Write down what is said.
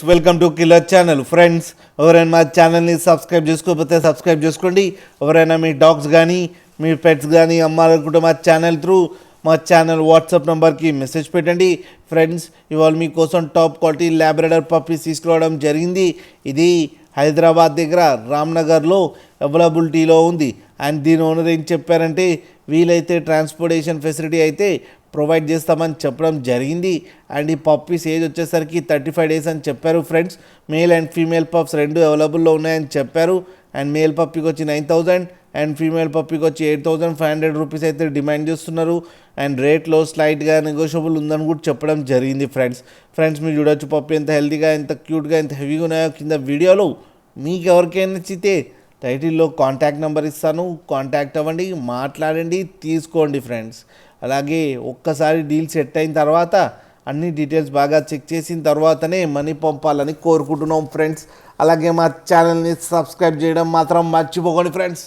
Friends welcome to killer channel. Friends ఎవరైనా మా ఛానల్ని సబ్స్క్రైబ్ చేసుకోకపోతే సబ్స్క్రైబ్ చేసుకోండి. ఎవరైనా మీ డాగ్స్ కానీ మీ పెట్స్ కానీ అమ్మాలనుకుంటే మా ఛానల్ త్రూ మా ఛానల్ వాట్సాప్ నెంబర్కి మెసేజ్ పెట్టండి. ఫ్రెండ్స్ ఇవాళ మీకోసం టాప్ క్వాలిటీ ల్యాబ్రడార్ పప్పీస్ తీసుకురావడం జరిగింది. ఇది హైదరాబాద్ దగ్గర రామ్నగర్లో అవైలబిలిటీలో ఉంది. అండ్ దీని ఓనర్ ఏం చెప్పారంటే వీలైతే ట్రాన్స్పోర్టేషన్ ఫెసిలిటీ అయితే ప్రొవైడ్ చేస్తామని చెప్పడం జరిగింది. అండ్ ఈ పప్పీస్ ఏజ్ వచ్చేసరికి 35 days అని చెప్పారు. Friends male and female pups రెండు అవైలబుల్లో ఉన్నాయని చెప్పారు. అండ్ మేల్ పప్పీకి వచ్చి 9,000 అండ్ ఫీమేల్ పప్పీకి వచ్చి 8,500 రూపీస్ అయితే డిమాండ్ చేస్తున్నారు. అండ్ రేట్లో స్లైట్గా నెగోషియబుల్ ఉందని కూడా చెప్పడం జరిగింది. ఫ్రెండ్స్ మీరు చూడొచ్చు పప్పీ ఎంత హెల్తీగా ఎంత క్యూట్గా ఎంత హెవీగా ఉన్నాయో కింద వీడియోలో. మీకు ఎవరికైనా నచ్చితే టైటిల్లో కాంటాక్ట్ నెంబర్ ఇస్తాను, కాంటాక్ట్ అవ్వండి, మాట్లాడండి, తీసుకోండి. ఫ్రెండ్స్ అలాగే ఒక్కసారి డీల్ సెట్ అయిన తర్వాత అన్ని డీటెయిల్స్ బాగా చెక్ చేసిన తర్వాతనే మనీ పంపాలని కోరుకుంటున్నాం. ఫ్రెండ్స్ అలాగే మా ఛానల్ని సబ్స్క్రైబ్ చేయడం మాత్రం మర్చిపోకండి. ఫ్రెండ్స్